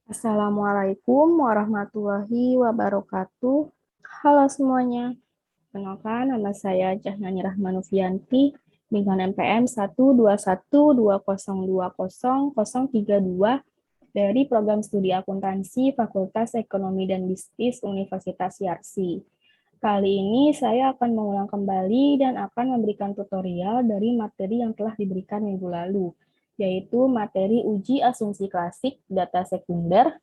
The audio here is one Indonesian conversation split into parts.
Assalamualaikum warahmatullahi wabarakatuh. Halo semuanya, kenalkan nama saya Cahnani Rahmanufianti dengan NPM 12120200032 dari Program Studi Akuntansi Fakultas Ekonomi dan Bisnis Universitas Yarsi. Kali ini saya akan mengulang kembali dan akan memberikan tutorial dari materi yang telah diberikan minggu lalu, yaitu materi uji asumsi klasik data sekunder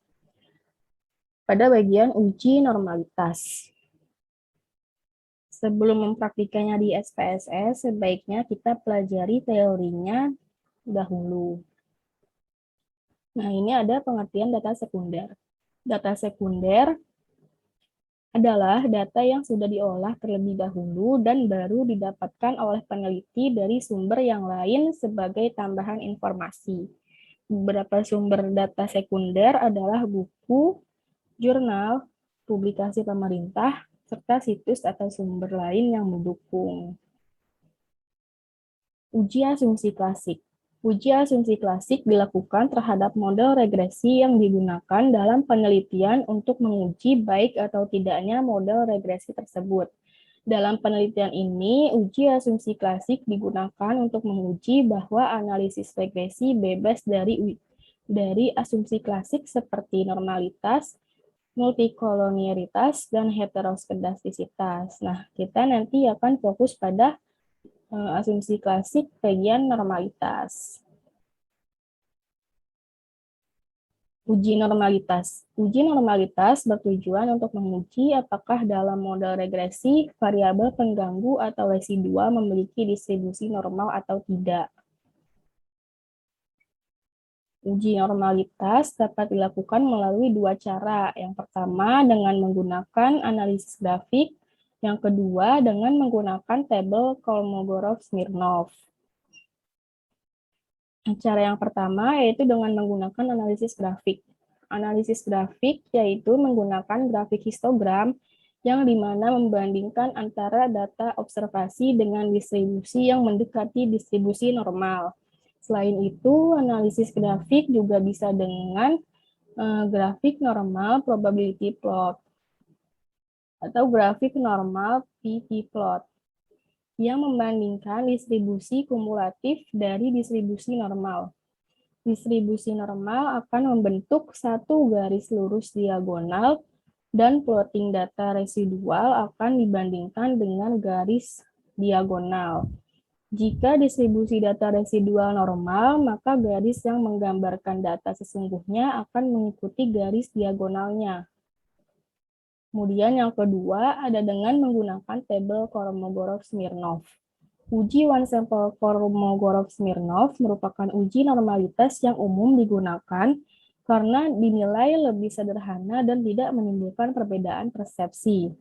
pada bagian uji normalitas. Sebelum mempraktikannya di SPSS, sebaiknya kita pelajari teorinya dahulu. Nah, ini ada pengertian data sekunder. Data sekunder adalah data yang sudah diolah terlebih dahulu dan baru didapatkan oleh peneliti dari sumber yang lain sebagai tambahan informasi. Beberapa sumber data sekunder adalah buku, jurnal, publikasi pemerintah, serta situs atau sumber lain yang mendukung. Uji asumsi klasik. Uji asumsi klasik dilakukan terhadap model regresi yang digunakan dalam penelitian untuk menguji baik atau tidaknya model regresi tersebut. Dalam penelitian ini, uji asumsi klasik digunakan untuk menguji bahwa analisis regresi bebas dari asumsi klasik seperti normalitas, multikolonialitas, dan heteroskedastisitas. Nah, kita nanti akan fokus pada asumsi klasik bagian normalitas. Uji normalitas. Uji normalitas bertujuan untuk menguji apakah dalam model regresi, variabel pengganggu atau residua memiliki distribusi normal atau tidak. Uji normalitas dapat dilakukan melalui dua cara. Yang pertama dengan menggunakan analisis grafik, yang kedua dengan menggunakan tabel Kolmogorov-Smirnov. Cara yang pertama yaitu dengan menggunakan analisis grafik. Analisis grafik yaitu menggunakan grafik histogram yang dimana membandingkan antara data observasi dengan distribusi yang mendekati distribusi normal. Selain itu, analisis grafik juga bisa dengan grafik normal probability plot atau grafik normal pt-plot yang membandingkan distribusi kumulatif dari distribusi normal. Distribusi normal akan membentuk satu garis lurus diagonal dan plotting data residual akan dibandingkan dengan garis diagonal. Jika distribusi data residual normal, maka garis yang menggambarkan data sesungguhnya akan mengikuti garis diagonalnya. Kemudian yang kedua ada dengan menggunakan tabel Kolmogorov-Smirnov. Uji one sample Kolmogorov-Smirnov merupakan uji normalitas yang umum digunakan karena dinilai lebih sederhana dan tidak menimbulkan perbedaan persepsi.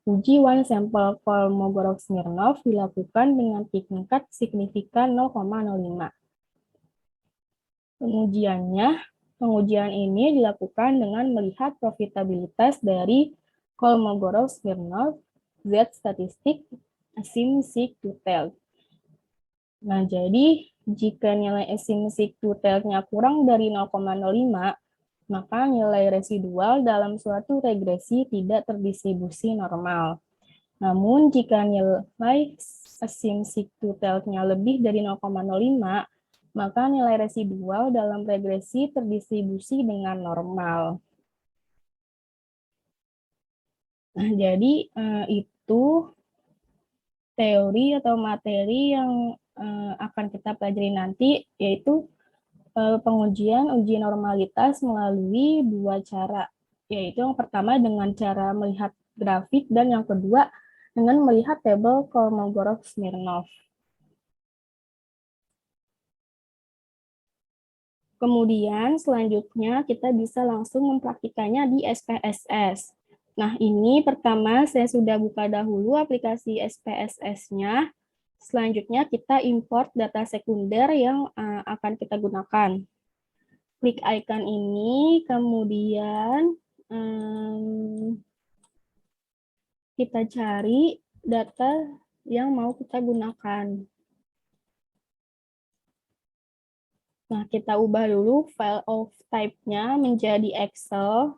Uji one sample Kolmogorov-Smirnov dilakukan dengan tingkat signifikan 0,05. Pengujian ini dilakukan dengan melihat profitabilitas dari Kolmogorov-Smirnov Z-statistik asymptotic. Nah, jadi jika nilai asymptotic-nya kurang dari 0,05, maka nilai residual dalam suatu regresi tidak terdistribusi normal. Namun, jika nilai asymptotic-nya lebih dari 0,05, maka nilai residual dalam regresi terdistribusi dengan normal. Nah, jadi itu teori atau materi yang akan kita pelajari nanti, yaitu pengujian uji normalitas melalui dua cara, yaitu yang pertama dengan cara melihat grafik dan yang kedua dengan melihat tabel Kolmogorov-Smirnov. Kemudian selanjutnya kita bisa langsung mempraktikannya di SPSS. Nah, ini pertama saya sudah buka dahulu aplikasi SPSS-nya. Selanjutnya kita import data sekunder yang akan kita gunakan. Klik icon ini, kemudian kita cari data yang mau kita gunakan. Nah, kita ubah dulu file of type-nya menjadi Excel.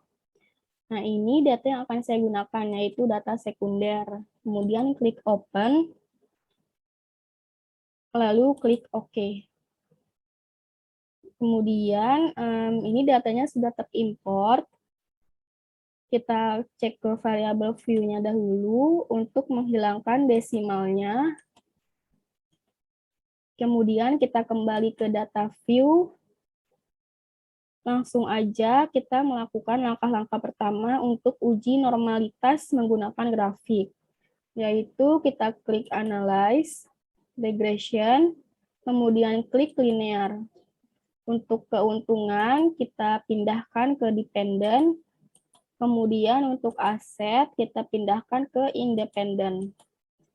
Nah, ini data yang akan saya gunakan, yaitu data sekunder. Kemudian klik Open, lalu klik OK. Kemudian, ini datanya sudah terimport. Kita cek ke variabel view-nya dahulu untuk menghilangkan desimalnya. Kemudian kita kembali ke data view. Langsung aja kita melakukan langkah-langkah pertama untuk uji normalitas menggunakan grafik, yaitu kita klik Analyze, Regression, kemudian klik Linear. Untuk keuntungan, kita pindahkan ke Dependent, kemudian untuk aset, kita pindahkan ke Independent.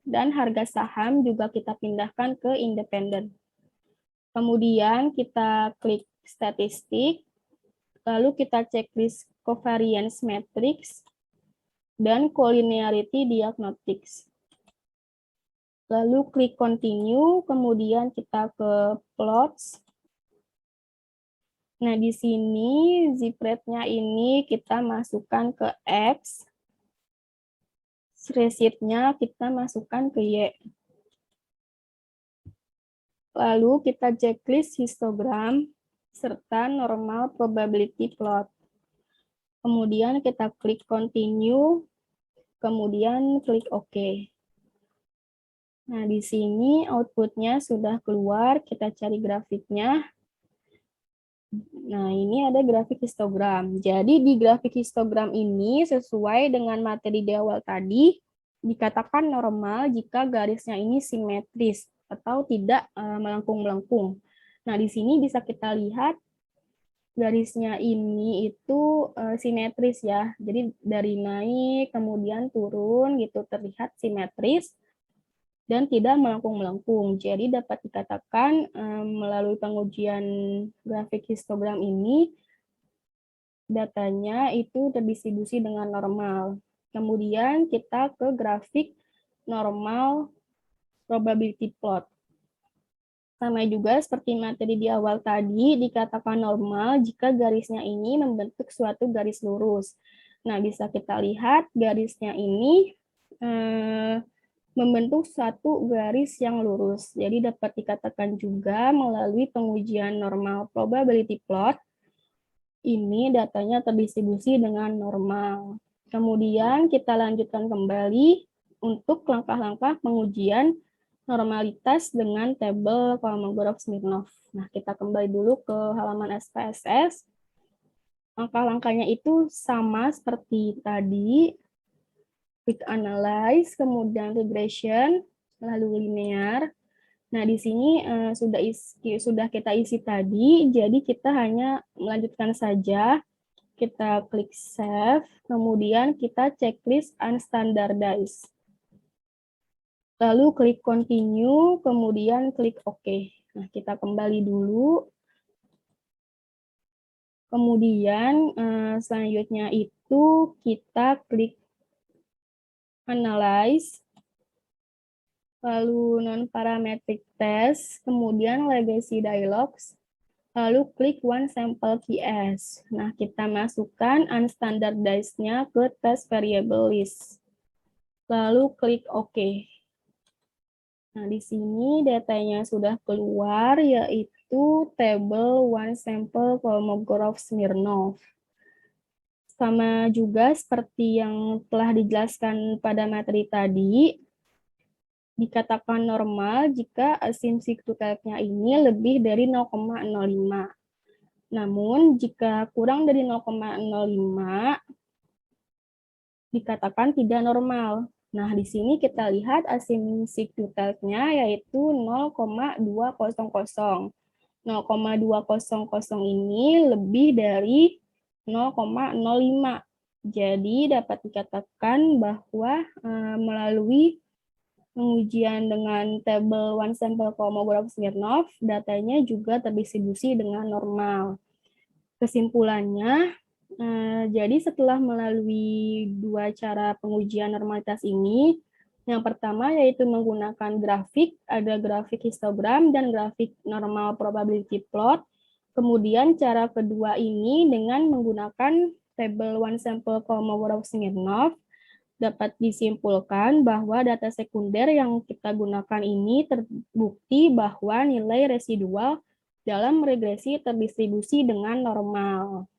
Dan harga saham juga kita pindahkan ke Independent. Kemudian kita klik Statistik, lalu kita checklist covariance matrix dan collinearity diagnostics. Lalu klik continue, kemudian kita ke plots. Nah, di sini zip rate-nya ini kita masukkan ke X, receipt-nya kita masukkan ke Y. Lalu kita checklist histogram serta normal probability plot. Kemudian kita klik continue, kemudian klik OK. Nah, di sini output-nya sudah keluar, kita cari grafiknya. Nah, ini ada grafik histogram. Jadi, di grafik histogram ini sesuai dengan materi di awal tadi, dikatakan normal jika garisnya ini simetris atau tidak melengkung-melengkung. Nah, di sini bisa kita lihat garisnya ini itu simetris ya. Jadi, dari naik, kemudian turun gitu, terlihat simetris dan tidak melengkung-melengkung. Jadi dapat dikatakan melalui pengujian grafik histogram ini, datanya itu terdistribusi dengan normal. Kemudian kita ke grafik normal probability plot. Sama juga seperti materi di awal tadi, dikatakan normal jika garisnya ini membentuk suatu garis lurus. Nah, bisa kita lihat garisnya ini membentuk suatu garis yang lurus. Jadi dapat dikatakan juga melalui pengujian normal probability plot, ini datanya terdistribusi dengan normal. Kemudian kita lanjutkan kembali untuk langkah-langkah pengujian normalitas dengan tabel Kolmogorov-Smirnov. Nah, kita kembali dulu ke halaman SPSS. Langkah-langkahnya itu sama seperti tadi. Quick Analyze, kemudian Regression, lalu Linear. Nah, di sini sudah kita isi tadi, jadi kita hanya melanjutkan saja. Kita klik Save, kemudian kita checklist Unstandardized. Lalu klik Continue, kemudian klik OK. Nah, kita kembali dulu. Kemudian selanjutnya itu kita klik Analyze, lalu non-parametric test, kemudian legacy dialogs, lalu klik one sample PS. Nah, kita masukkan unstandardized-nya ke test variable list. Lalu klik OK. Nah, di sini datanya sudah keluar, yaitu tabel one sample Kolmogorov-Smirnov. Sama juga seperti yang telah dijelaskan pada materi tadi, dikatakan normal jika asumsi tutelnya ini lebih dari 0,05. Namun, jika kurang dari 0,05, dikatakan tidak normal. Nah, di sini kita lihat asumsi tutelnya yaitu 0,200. 0,200 ini lebih dari 0,05. Jadi dapat dikatakan bahwa melalui pengujian dengan tabel one sample Kolmogorov-Smirnov, datanya juga terdistribusi dengan normal. Kesimpulannya, jadi setelah melalui dua cara pengujian normalitas ini, yang pertama yaitu menggunakan grafik, ada grafik histogram dan grafik normal probability plot. Kemudian cara kedua ini dengan menggunakan tabel one sample Kolmogorov-Smirnov dapat disimpulkan bahwa data sekunder yang kita gunakan ini terbukti bahwa nilai residual dalam regresi terdistribusi dengan normal.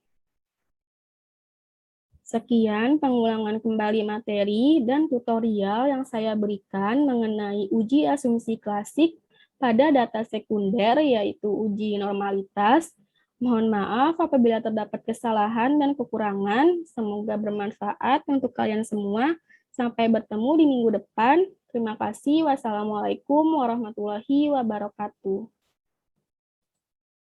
Sekian pengulangan kembali materi dan tutorial yang saya berikan mengenai uji asumsi klasik pada data sekunder, yaitu uji normalitas. Mohon maaf apabila terdapat kesalahan dan kekurangan. Semoga bermanfaat untuk kalian semua. Sampai bertemu di minggu depan. Terima kasih. Wassalamualaikum warahmatullahi wabarakatuh.